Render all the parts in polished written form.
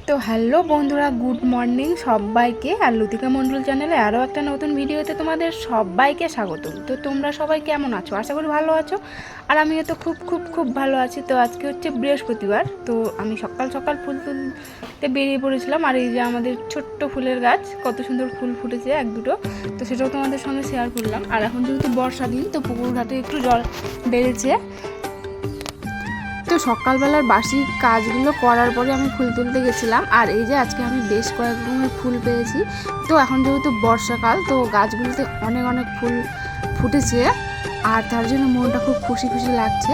তো হ্যালো বন্ধুরা, good morning সবাইকে। আর লতিকা মণ্ডল চ্যানেলে আরও একটা নতুন ভিডিওতে তোমাদের সবাইকে স্বাগতম। তো তোমরা সবাই কেমন আছো? আশা করি ভালো আছো। আর আমিও তো খুব খুব খুব ভালো আছি। তো আজকে হচ্ছে বৃহস্পতিবার, তো আমি সকাল সকাল ফুল তুলতে বেরিয়ে পড়েছিলাম। আর এই যে আমাদের ছোট্ট ফুলের গাছ, কত সুন্দর ফুল ফুটেছে এক দুটো, তো সেটাও তোমাদের সঙ্গে শেয়ার করলাম। আর এখন যেহেতু বর্ষা দিন, তো পুকুর ঘাটে একটু জল বেড়েছে। তো সকালবেলার বাসি কাজগুলো করার পরে আমি ফুল তুলতে গেছিলাম। আর এই যে আজকে আমি বেশ কয়েক রকমের ফুল পেয়েছি। তো এখন যেহেতু বর্ষাকাল, তো গাছগুলোতে অনেক অনেক ফুল ফুটেছে, আর তার জন্য মনটা খুব খুশি খুশি লাগছে।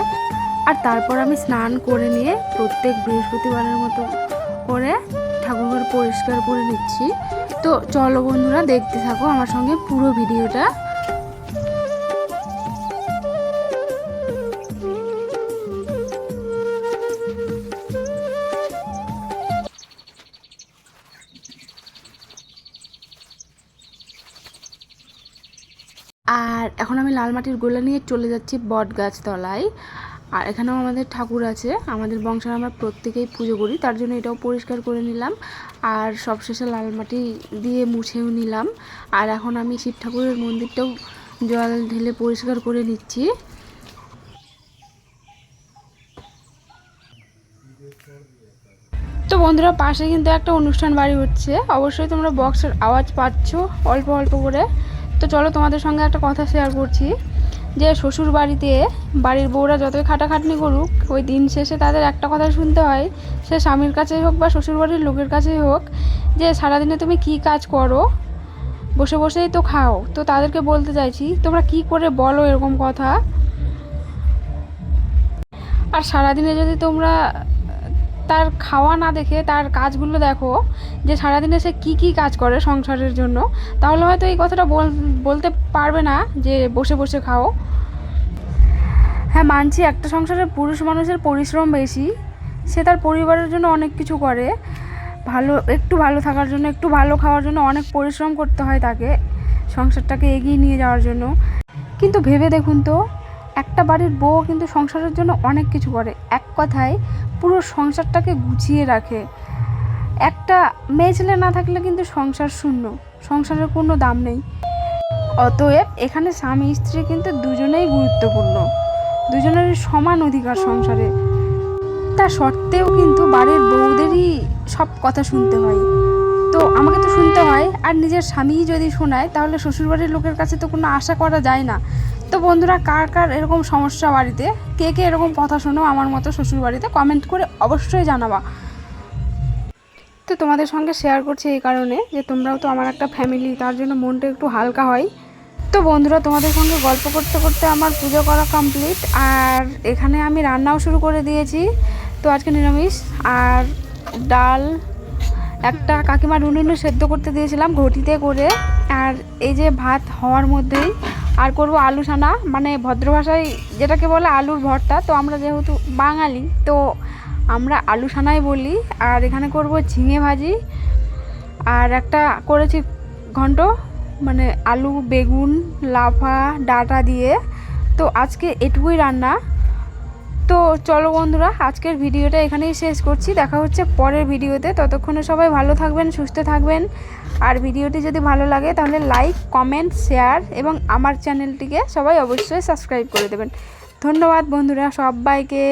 আর তারপর আমি স্নান করে নিয়ে প্রত্যেক বৃহস্পতিবারের মতো করে ঠাকুরঘর পরিষ্কার করে নিচ্ছি। তো চলো বন্ধুরা, দেখতে থাকো আমার সঙ্গে পুরো ভিডিওটা। আর এখন আমি লাল মাটির গোলা নিয়ে চলে যাচ্ছি বট গাছ তলায়। আর এখানেও আমাদের ঠাকুর আছে, আমাদের বংশের আমরা প্রত্যেকেই পুজো করি, তার জন্য এটাও পরিষ্কার করে নিলাম। আর সবশেষে লাল মাটি দিয়ে মুছেও নিলাম। আর এখন আমি শিব ঠাকুরের মন্দিরটাও জল ঢেলে পরিষ্কার করে নিচ্ছি। তো বন্ধুরা, পাশে কিন্তু একটা অনুষ্ঠান বাড়ি হচ্ছে, অবশ্যই তোমরা বক্সের আওয়াজ পাচ্ছ অল্প অল্প করে। তো চলো তোমাদের সঙ্গে একটা কথা শেয়ার করছি, যে শ্বশুর বাড়িতে বাড়ির বউরা যতই খাটাখাটনি করুক, ওই দিন শেষে তাদের একটা কথা শুনতে হয়, সে স্বামীর কাছেই হোক বা শ্বশুর বাড়ির লোকের কাছেই হোক, যে সারাদিনে তুমি কি কাজ করো, বসে বসেই তো খাও। তো তাদেরকে বলতে চাইছি, তোমরা কি করে বলো এরকম কথা? আর সারাদিনে যদি তোমরা তার খাওয়া না দেখে তার কাজগুলো দেখো, যে সারাদিনে সে কি কাজ করে সংসারের জন্য, তাহলে হয়তো এই কথাটা বলতে পারবে না যে বসে বসে খাও। হ্যাঁ, মানছি একটা সংসারে পুরুষ মানুষের পরিশ্রম বেশি, সে তার পরিবারের জন্য অনেক কিছু করে, একটু ভালো থাকার জন্য, একটু ভালো খাওয়ার জন্য অনেক পরিশ্রম করতে হয় তাকে সংসারটাকে এগিয়ে নিয়ে যাওয়ার জন্য। কিন্তু ভেবে দেখুন তো, একটা বাড়ির বউ কিন্তু সংসারের জন্য অনেক কিছু করে, এক কথায় পুরো সংসারটাকে গুছিয়ে রাখে। একটা মেয়ে ছেলে না থাকলে কিন্তু সংসার শূন্য, সংসারের কোনো দাম নেই। অতএব এখানে স্বামী স্ত্রী কিন্তু দুজনেই গুরুত্বপূর্ণ, দুজনেরই সমান অধিকার সংসারে। তা সত্ত্বেও কিন্তু বাড়ির বউদেরই সব কথা শুনতে হয়, তো আমাকে তো শুনতে হয়। আর নিজের স্বামী যদি শোনায়, তাহলে শ্বশুরবাড়ির লোকের কাছে তো কোনো আশা করা যায় না। তো বন্ধুরা, কার কার এরকম সমস্যা বাড়িতে, কে কে এরকম কথা শোনো আমার মতো শ্বশুরবাড়িতে, কমেন্ট করে অবশ্যই জানাবা। তো তোমাদের সঙ্গে শেয়ার করছি এই কারণে, যে তোমরাও তো আমার একটা ফ্যামিলি, তার জন্য মনটা একটু হালকা হয়। তো বন্ধুরা, তোমাদের সঙ্গে গল্প করতে করতে আমার পুজো করা কমপ্লিট, আর এখানে আমি রান্নাও শুরু করে দিয়েছি। তো আজকে নিরামিষ, আর ডাল একটা কাকিমার উনুনে সেদ্ধ করতে দিয়েছিলাম ঘটিতে করে। আর এই যে ভাত হওয়ার মধ্যেই আর করব আলু সানা, মানে ভদ্র ভাষায় যেটাকে বলে আলুর ভর্তা। তো আমরা যেহেতু বাঙালি, তো আমরা আলু সানাই বলি। আর এখানে করব ঝিঙে ভাজি, আর একটা করেছি ঘন্ট, মানে আলু বেগুন লাফা ডাঁটা দিয়ে। তো আজকে এটুকুই রান্না। তো চলো বন্ধুরা, আজকের ভিডিওটা এখানেই শেষ করছি, দেখা হচ্ছে পরের ভিডিওতে। ততক্ষণে সবাই ভালো থাকবেন, সুস্থ থাকবেন। আর ভিডিওটি যদি ভালো লাগে তাহলে লাইক, কমেন্ট, শেয়ার এবং আমার চ্যানেলটিকে সবাই অবশ্যই সাবস্ক্রাইব করে দেবেন। ধন্যবাদ বন্ধুরা সবাইকে।